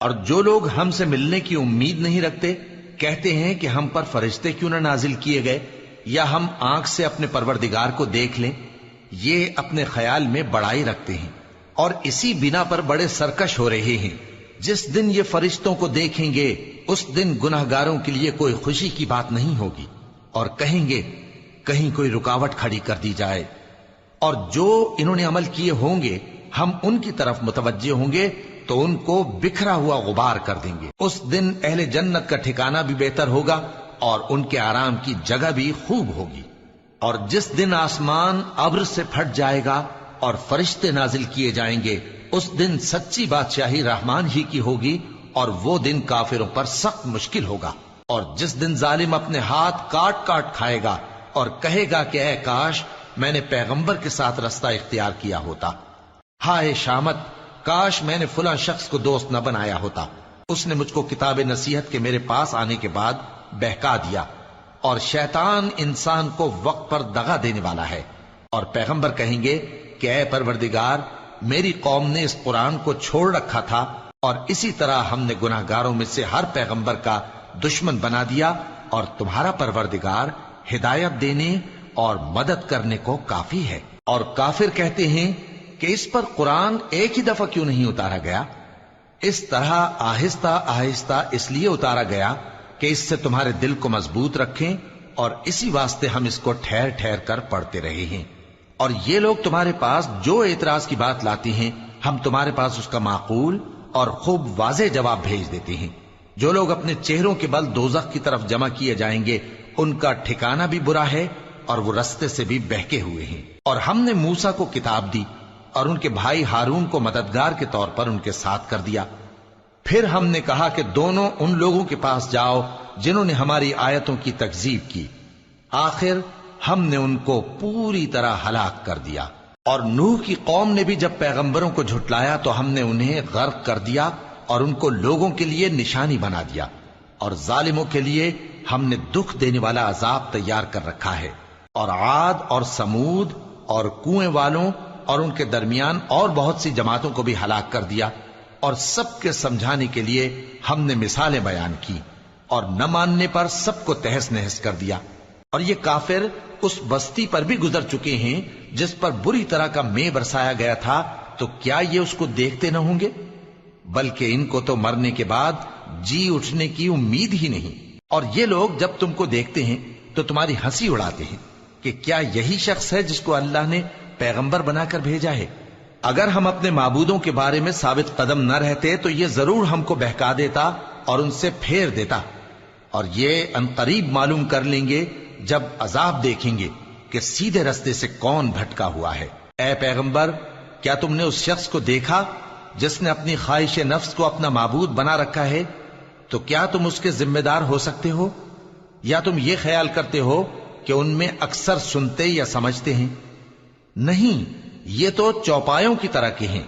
اور جو لوگ ہم سے ملنے کی امید نہیں رکھتے کہتے ہیں کہ ہم پر فرشتے کیوں نہ نازل کیے گئے یا ہم آنکھ سے اپنے پروردگار کو دیکھ لیں. یہ اپنے خیال میں بڑائی رکھتے ہیں اور اسی بنا پر بڑے سرکش ہو رہے ہیں. جس دن یہ فرشتوں کو دیکھیں گے اس دن گناہگاروں کے لیے کوئی خوشی کی بات نہیں ہوگی اور کہیں گے کہیں کوئی رکاوٹ کھڑی کر دی جائے. اور جو انہوں نے عمل کیے ہوں گے ہم ان کی طرف متوجہ ہوں گے تو ان کو بکھرا ہوا غبار کر دیں گے. اس دن اہل جنت کا ٹھکانہ بھی بہتر ہوگا اور ان کے آرام کی جگہ بھی خوب ہوگی. اور جس دن آسمان ابر سے پھٹ جائے گا اور فرشتے نازل کیے جائیں گے اس دن سچی بادشاہی رحمان ہی کی ہوگی اور وہ دن کافروں پر سخت مشکل ہوگا. اور جس دن ظالم اپنے ہاتھ کاٹ کاٹ کھائے گا اور کہے گا کہ اے کاش میں نے پیغمبر کے ساتھ رستہ اختیار کیا ہوتا. ہائے شامت، کاش میں نے فلاں شخص کو دوست نہ بنایا ہوتا. اس نے مجھ کو کتاب نصیحت کے میرے پاس آنے کے بعد بہکا دیا. اور شیطان انسان کو وقت پر دغا دینے والا ہے. اور پیغمبر کہیں گے کہ اے پروردگار، میری قوم نے اس قرآن کو چھوڑ رکھا تھا اور اسی طرح ہم نے گناہگاروں میں سے ہر پیغمبر کا دشمن بنا دیا اور تمہارا پروردگار ہدایت دینے اور مدد کرنے کو کافی ہے. اور کافر کہتے ہیں کہ اس پر قرآن ایک ہی دفعہ کیوں نہیں اتارا گیا؟ اس طرح آہستہ آہستہ اس لیے اتارا گیا کہ اس سے تمہارے دل کو مضبوط رکھیں اور اسی واسطے ہم اس کو ٹھہر ٹھہر کر پڑھتے رہے ہیں. اور یہ لوگ تمہارے پاس جو اعتراض کی بات لاتی ہیں ہم تمہارے پاس اس کا معقول اور خوب واضح جواب بھیج دیتے ہیں. جو لوگ اپنے چہروں کے بل دوزخ کی طرف جمع کیے جائیں گے ان کا ٹھکانہ بھی برا ہے اور وہ رستے سے بھی بہکے ہوئے ہیں. اور ہم نے موسیٰ کو کتاب دی اور ان کے بھائی ہارون کو مددگار کے طور پر ان کے ساتھ کر دیا. پھر ہم نے کہا کہ دونوں ان لوگوں کے پاس جاؤ جنہوں نے ہماری آیتوں کی تکذیب کی. آخر ہم نے ان کو پوری طرح ہلاک کر دیا. اور نوح کی قوم نے بھی جب پیغمبروں کو جھٹلایا تو ہم نے انہیں غرق کر دیا اور ان کو لوگوں کے لیے نشانی بنا دیا. اور ظالموں کے لیے ہم نے دکھ دینے والا عذاب تیار کر رکھا ہے. اور عاد اور سمود اور کنویں والوں اور ان کے درمیان اور بہت سی جماعتوں کو بھی ہلاک کر دیا. اور سب کے سمجھانے کے لیے ہم نے مثالیں بیان کی اور نہ ماننے پر سب کو تہس نہس کر دیا. اور یہ کافر اس بستی پر بھی گزر چکے ہیں جس پر بری طرح کا مے برسایا گیا تھا، تو کیا یہ اس کو دیکھتے نہ ہوں گے؟ بلکہ ان کو تو مرنے کے بعد جی اٹھنے کی امید ہی نہیں. اور یہ لوگ جب تم کو دیکھتے ہیں تو تمہاری ہنسی اڑاتے ہیں کہ کیا یہی شخص ہے جس کو اللہ نے پیغمبر بنا کر بھیجا ہے؟ اگر ہم اپنے معبودوں کے بارے میں ثابت قدم نہ رہتے تو یہ ضرور ہم کو بہکا دیتا اور ان سے پھیر دیتا. اور یہ عنقریب معلوم کر لیں گے جب عذاب دیکھیں گے کہ سیدھے رستے سے کون بھٹکا ہوا ہے. اے پیغمبر، کیا تم نے اس شخص کو دیکھا جس نے اپنی خواہش نفس کو اپنا معبود بنا رکھا ہے؟ تو کیا تم اس کے ذمہ دار ہو سکتے ہو؟ یا تم یہ خیال کرتے ہو کہ ان میں اکثر سنتے یا سمجھتے ہیں؟ نہیں، یہ تو چوپایوں کی طرح کے ہیں،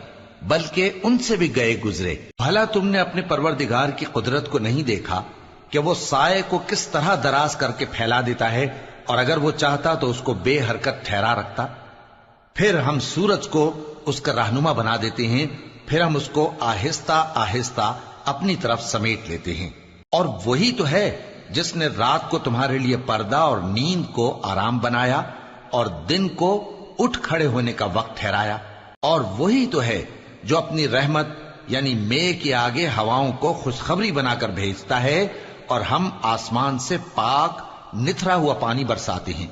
بلکہ ان سے بھی گئے گزرے. بھلا تم نے اپنے پروردگار کی قدرت کو نہیں دیکھا کہ وہ سائے کو کس طرح دراز کر کے پھیلا دیتا ہے اور اگر وہ چاہتا تو اس کو بے حرکت ٹھہرا رکھتا؟ پھر ہم سورج کو اس کا رہنما بنا دیتے ہیں، پھر ہم اس کو آہستہ آہستہ اپنی طرف سمیٹ لیتے ہیں. اور وہی تو ہے جس نے رات کو تمہارے لیے پردہ اور نیند کو آرام بنایا اور دن کو اٹھ کھڑے ہونے کا وقت ٹھہرایا. اور وہی تو ہے جو اپنی رحمت یعنی مے کے آگے ہواؤں کو خوشخبری بنا کر بھیجتا ہے اور ہم آسمان سے پاک نتھرا ہوا پانی برساتے ہیں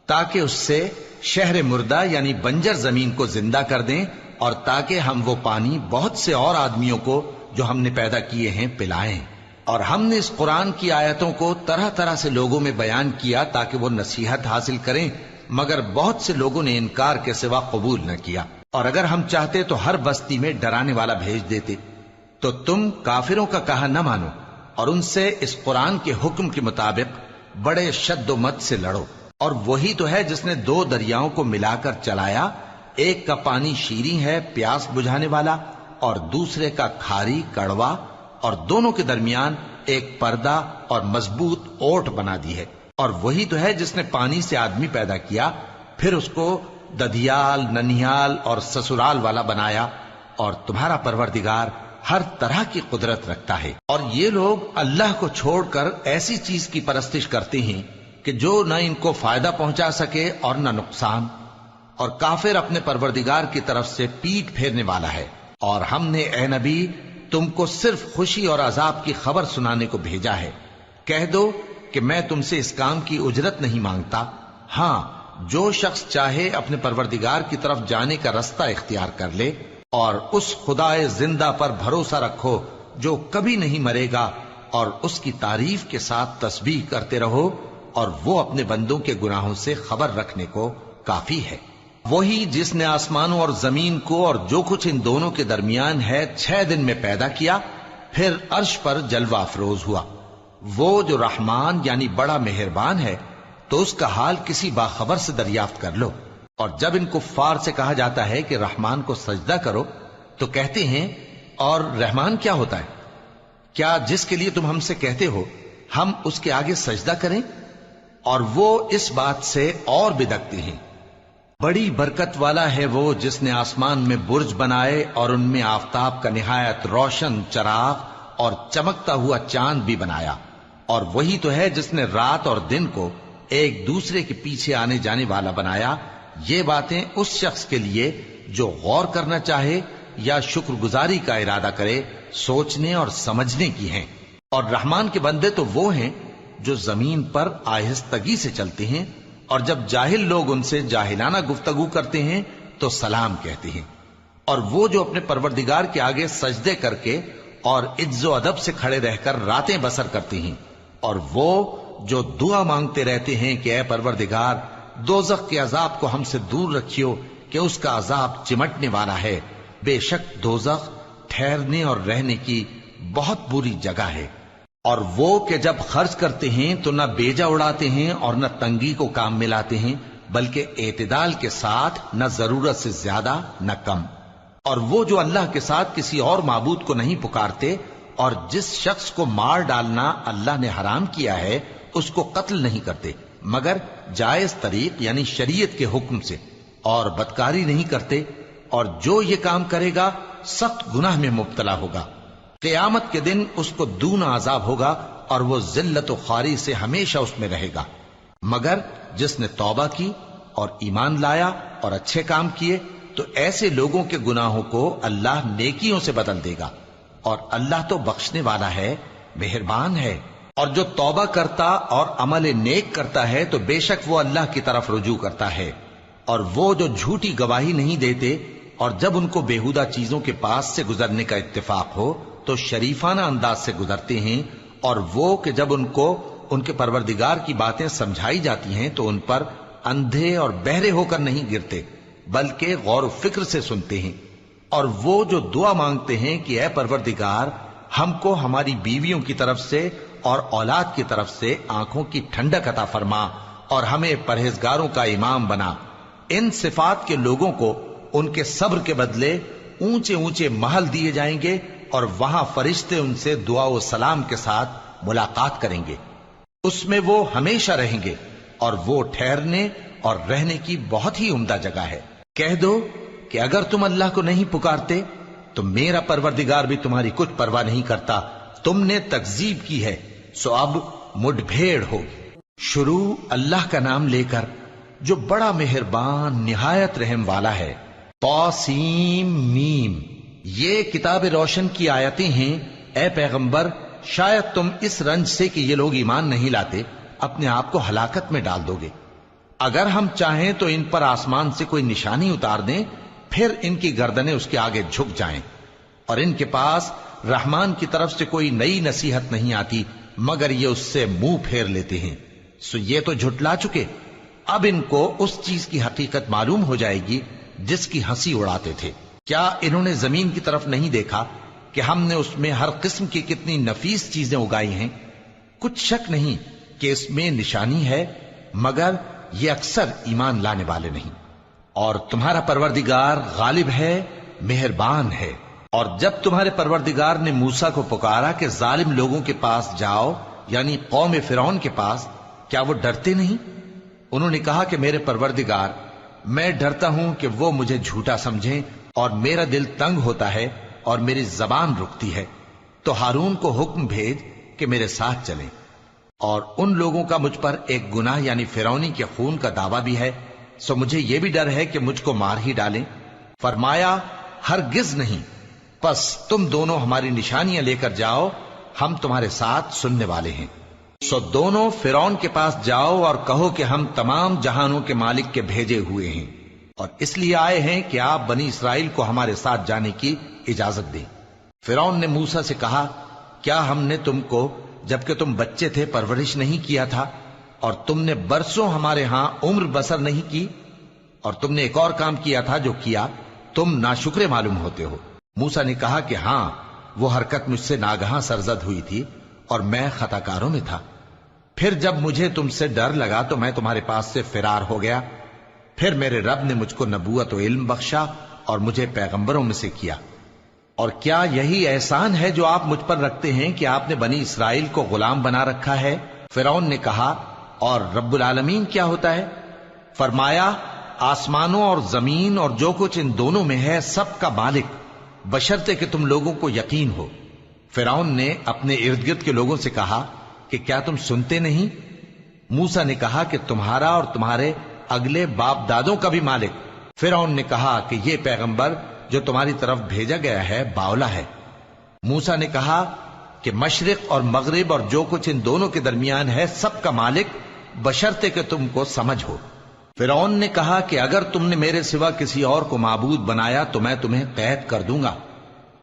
تاکہ اس سے شہر مردہ یعنی بنجر زمین کو زندہ کر دیں اور تاکہ ہم وہ پانی بہت سے اور آدمیوں کو جو ہم نے پیدا کیے ہیں پلائیں. اور ہم نے اس قرآن کی آیتوں کو طرح طرح سے لوگوں میں بیان کیا تاکہ وہ نصیحت حاصل کریں، مگر بہت سے لوگوں نے انکار کے سوا قبول نہ کیا. اور اگر ہم چاہتے تو ہر بستی میں ڈرانے والا بھیج دیتے. تو تم کافروں کا کہا نہ مانو اور ان سے اس قرآن کے حکم کے مطابق بڑے شد و مت سے لڑو. اور وہی تو ہے جس نے دو دریاؤں کو ملا کر چلایا، ایک کا پانی شیریں ہے پیاس بجھانے والا اور دوسرے کا کھاری کڑوا، اور دونوں کے درمیان ایک پردہ اور مضبوط اوٹ بنا دی ہے. اور وہی تو ہے جس نے پانی سے آدمی پیدا کیا، پھر اس کو ددھیال، ننھیال اور سسرال والا بنایا. اور تمہارا پروردگار ہر طرح کی قدرت رکھتا ہے۔ اور یہ لوگ اللہ کو چھوڑ کر ایسی چیز کی پرستش کرتے ہیں کہ جو نہ ان کو فائدہ پہنچا سکے اور نہ نقصان، اور کافر اپنے پروردگار کی طرف سے پیٹ پھیرنے والا ہے۔ اور ہم نے اے نبی تم کو صرف خوشی اور عذاب کی خبر سنانے کو بھیجا ہے۔ کہہ دو کہ میں تم سے اس کام کی اجرت نہیں مانگتا، ہاں جو شخص چاہے اپنے پروردگار کی طرف جانے کا رستہ اختیار کر لے، اور اس خدائے زندہ پر بھروسہ رکھو جو کبھی نہیں مرے گا، اور اس کی تعریف کے ساتھ تسبیح کرتے رہو، اور وہ اپنے بندوں کے گناہوں سے خبر رکھنے کو کافی ہے۔ وہی جس نے آسمانوں اور زمین کو اور جو کچھ ان دونوں کے درمیان ہے 6 دن میں پیدا کیا، پھر عرش پر جلوہ افروز ہوا۔ وہ جو رحمان یعنی بڑا مہربان ہے، تو اس کا حال کسی باخبر سے دریافت کر لو۔ اور جب ان کفار سے کہا جاتا ہے کہ رحمان کو سجدہ کرو، تو کہتے ہیں اور رحمان کیا ہوتا ہے؟ کیا جس کے لیے تم ہم سے کہتے ہو ہم اس کے آگے سجدہ کریں؟ اور وہ اس بات سے اور بدکتے ہیں۔ بڑی برکت والا ہے وہ جس نے آسمان میں برج بنائے اور ان میں آفتاب کا نہایت روشن چراغ اور چمکتا ہوا چاند بھی بنایا۔ اور وہی تو ہے جس نے رات اور دن کو ایک دوسرے کے پیچھے آنے جانے والا بنایا۔ یہ باتیں اس شخص کے لیے جو غور کرنا چاہے یا شکر گزاری کا ارادہ کرے سوچنے اور سمجھنے کی ہیں۔ اور رحمان کے بندے تو وہ ہیں جو زمین پر آہستگی سے چلتے ہیں، اور جب جاہل لوگ ان سے جاہلانہ گفتگو کرتے ہیں تو سلام کہتے ہیں۔ اور وہ جو اپنے پروردگار کے آگے سجدے کر کے اور عز و ادب سے کھڑے رہ کر راتیں بسر کرتے ہیں۔ اور وہ جو دعا مانگتے رہتے ہیں کہ اے پروردگار دوزخ کے عذاب کو ہم سے دور رکھیو کہ اس کا عذاب چمٹنے والا ہے، بے شک دوزخ ٹھہرنے اور رہنے کی بہت بری جگہ ہے۔ اور وہ کہ جب خرچ کرتے ہیں تو نہ بیجا اڑاتے ہیں اور نہ تنگی کو کام میں لاتے ہیں، بلکہ اعتدال کے ساتھ، نہ ضرورت سے زیادہ نہ کم۔ اور وہ جو اللہ کے ساتھ کسی اور معبود کو نہیں پکارتے، اور جس شخص کو مار ڈالنا اللہ نے حرام کیا ہے اس کو قتل نہیں کرتے مگر جائز طریق یعنی شریعت کے حکم سے، اور بدکاری نہیں کرتے، اور جو یہ کام کرے گا سخت گناہ میں مبتلا ہوگا۔ قیامت کے دن اس کو دونا عذاب ہوگا اور وہ ذلت و خواری سے ہمیشہ اس میں رہے گا، مگر جس نے توبہ کی اور ایمان لایا اور اچھے کام کیے تو ایسے لوگوں کے گناہوں کو اللہ نیکیوں سے بدل دے گا، اور اللہ تو بخشنے والا ہے، مہربان ہے۔ اور جو توبہ کرتا اور عمل نیک کرتا ہے تو بے شک وہ اللہ کی طرف رجوع کرتا ہے۔ اور وہ جو جھوٹی گواہی نہیں دیتے اور جب ان کو بیہودہ چیزوں کے پاس سے گزرنے کا اتفاق ہو تو شریفانہ انداز سے گزرتے ہیں، اور وہ کہ جب ان کو ان کے پروردگار کی باتیں سمجھائی جاتی ہیں تو ان پر اندھے اور بہرے ہو کر نہیں گرتے بلکہ غور و فکر سے سنتے ہیں۔ اور وہ جو دعا مانگتے ہیں کہ اے پروردگار ہم کو ہماری بیویوں کی طرف سے اور اولاد کی طرف سے آنکھوں کی ٹھنڈک عطا فرما اور ہمیں پرہیزگاروں کا امام بنا، ان صفات کے لوگوں کو ان کے صبر کے بدلے اونچے اونچے محل دیے جائیں گے، اور وہاں فرشتے ان سے دعا و سلام کے ساتھ ملاقات کریں گے، اس میں وہ ہمیشہ رہیں گے، اور وہ ٹھہرنے اور رہنے کی بہت ہی عمدہ جگہ ہے۔ کہہ دو کہ اگر تم اللہ کو نہیں پکارتے تو میرا پروردگار بھی تمہاری کچھ پرواہ نہیں کرتا، تم نے تکذیب کی ہے سو اب مڈ بھیڑ ہوگی۔ شروع اللہ کا نام لے کر جو بڑا مہربان نہایت رحم والا ہے۔ طاسیم میم، یہ کتاب روشن کی آیتیں ہیں۔ اے پیغمبر شاید تم اس رنج سے کہ یہ لوگ ایمان نہیں لاتے اپنے آپ کو ہلاکت میں ڈال دو گے۔ اگر ہم چاہیں تو ان پر آسمان سے کوئی نشانی اتار دیں، پھر ان کی گردنیں اس کے آگے جھک جائیں، اور ان کے پاس رحمان کی طرف سے کوئی نئی نصیحت نہیں آتی مگر یہ اس سے منہ پھیر لیتے ہیں، سو یہ تو جھٹلا چکے۔ اب ان کو اس چیز کی حقیقت معلوم ہو جائے گی جس کی ہنسی اڑاتے تھے۔ کیا انہوں نے زمین کی طرف نہیں دیکھا کہ ہم نے اس میں ہر قسم کی کتنی نفیس چیزیں اگائی ہیں؟ کچھ شک نہیں کہ اس میں نشانی ہے، مگر یہ اکثر ایمان لانے والے نہیں۔ اور تمہارا پروردگار غالب ہے، مہربان ہے۔ اور جب تمہارے پروردگار نے موسیٰ کو پکارا کہ ظالم لوگوں کے پاس جاؤ، یعنی قوم فرعون کے پاس، کیا وہ ڈرتے نہیں؟ انہوں نے کہا کہ میرے پروردگار، میں ڈرتا ہوں کہ وہ مجھے جھوٹا سمجھیں، اور میرا دل تنگ ہوتا ہے اور میری زبان رکتی ہے، تو ہارون کو حکم بھیج کہ میرے ساتھ چلیں۔ اور ان لوگوں کا مجھ پر ایک گناہ یعنی فرعونی کے خون کا دعویٰ بھی ہے، سو مجھے یہ بھی ڈر ہے کہ مجھ کو مار ہی ڈالیں۔ فرمایا ہرگز نہیں، پس تم دونوں ہماری نشانیاں لے کر جاؤ، ہم تمہارے ساتھ سننے والے ہیں۔ سو دونوں فرعون کے پاس جاؤ اور کہو کہ ہم تمام جہانوں کے مالک کے بھیجے ہوئے ہیں، اور اس لیے آئے ہیں کہ آپ بنی اسرائیل کو ہمارے ساتھ جانے کی اجازت دیں۔ فرعون نے موسیٰ سے کہا، کیا ہم نے تم کو جبکہ تم بچے تھے پرورش نہیں کیا تھا، اور تم نے برسوں ہمارے ہاں عمر بسر نہیں کی؟ اور تم نے ایک اور کام کیا تھا جو کیا، تم ناشکرے معلوم ہوتے ہو۔ موسیٰ نے کہا کہ ہاں، وہ حرکت مجھ سے ناگہاں سرزد ہوئی تھی اور میں خطا کاروں میں تھا۔ پھر جب مجھے تم سے ڈر لگا تو میں تمہارے پاس سے فرار ہو گیا۔ پھر میرے رب نے مجھ کو نبوت و علم بخشا اور مجھے پیغمبروں میں سے کیا۔ اور کیا یہی احسان ہے جو آپ مجھ پر رکھتے ہیں کہ آپ نے بنی اسرائیل کو غلام بنا رکھا ہے؟ فرعون نے کہا، اور رب العالمین کیا ہوتا ہے؟ فرمایا، آسمانوں اور زمین اور جو کچھ ان دونوں میں ہے سب کا مالک، بشرطے کہ تم لوگوں کو یقین ہو۔ فرعون نے اپنے ارد گرد کے لوگوں سے کہا کہ کیا تم سنتے نہیں؟ موسیٰ نے کہا کہ تمہارا اور تمہارے اگلے باپ دادوں کا بھی مالک۔ فرعون نے کہا کہ یہ پیغمبر جو تمہاری طرف بھیجا گیا ہے باولا ہے۔ موسیٰ نے کہا کہ مشرق اور مغرب اور جو کچھ ان دونوں کے درمیان ہے سب کا مالک، بشرطے کہ تم کو سمجھ ہو۔ فرعون نے کہا کہ اگر تم نے میرے سوا کسی اور کو معبود بنایا تو میں تمہیں قید کر دوں گا۔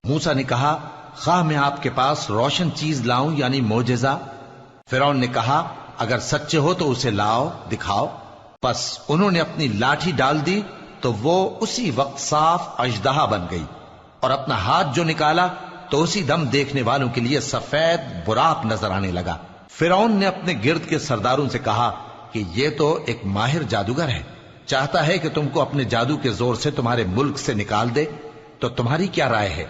موسیٰ نے کہا، خواہ میں آپ کے پاس روشن چیز لاؤں یعنی معجزہ؟ فرعون نے کہا، اگر سچے ہو تو اسے لاؤ، دکھاؤ۔ پس انہوں نے اپنی لاٹھی ڈال دی تو وہ اسی وقت صاف اژدہا بن گئی، اور اپنا ہاتھ جو نکالا تو اسی دم دیکھنے والوں کے لیے سفید براق نظر آنے لگا۔ فرعون نے اپنے گرد کے سرداروں سے کہا کہ یہ تو ایک ماہر جادوگر ہے، چاہتا ہے کہ تم کو اپنے جادو کے زور سے تمہارے ملک سے نکال دے، تو تمہاری کیا رائے ہے؟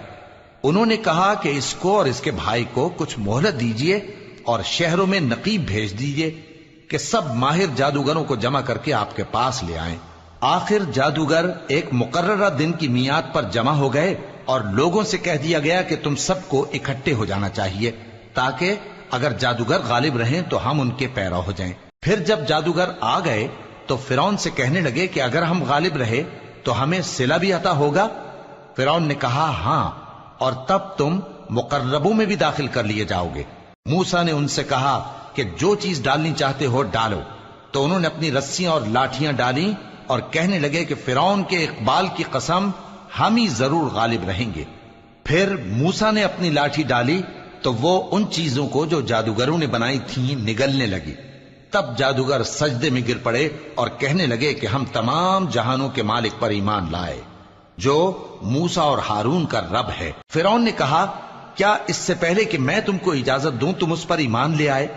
انہوں نے کہا کہ اس کو اور اس کے بھائی کو کچھ مہلت دیجئے اور شہروں میں نقیب بھیج دیجئے کہ سب ماہر جادوگروں کو جمع کر کے آپ کے پاس لے آئیں۔ آخر جادوگر ایک مقررہ دن کی میعاد پر جمع ہو گئے اور لوگوں سے کہہ دیا گیا کہ تم سب کو اکٹھے ہو جانا چاہیے، تاکہ اگر جادوگر غالب رہیں تو ہم ان کے پیرو ہو جائیں۔ پھر جب جادوگر آ گئے تو فرعون سے کہنے لگے کہ اگر ہم غالب رہے تو ہمیں صلہ بھی عطا ہوگا؟ فرعون نے کہا، ہاں، اور تب تم مقربوں میں بھی داخل کر لیے جاؤ گے۔ موسیٰ نے ان سے کہا کہ جو چیز ڈالنی چاہتے ہو ڈالو، تو انہوں نے اپنی رسیاں اور لاٹھیاں ڈالیں اور کہنے لگے کہ فرعون کے اقبال کی قسم، ہم ہی ضرور غالب رہیں گے۔ پھر موسیٰ نے اپنی لاٹھی ڈالی تو وہ ان چیزوں کو جو جادوگروں نے بنائی تھیں نگلنے لگی۔ تب جادوگر سجدے میں گر پڑے اور کہنے لگے کہ ہم تمام جہانوں کے مالک پر ایمان لائے، جو موسیٰ اور ہارون کا رب ہے۔ فرعون نے کہا، کیا اس سے پہلے کہ میں تم کو اجازت دوں تم اس پر ایمان لے آئے؟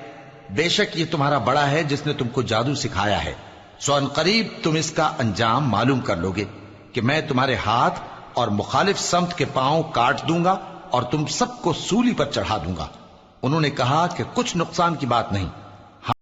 بے شک یہ تمہارا بڑا ہے جس نے تم کو جادو سکھایا ہے، سو ان قریب تم اس کا انجام معلوم کر لو گے کہ میں تمہارے ہاتھ اور مخالف سمت کے پاؤں کاٹ دوں گا اور تم سب کو سولی پر چڑھا دوں گا۔ انہوں نے کہا کہ کچھ نقصان کی بات نہیں،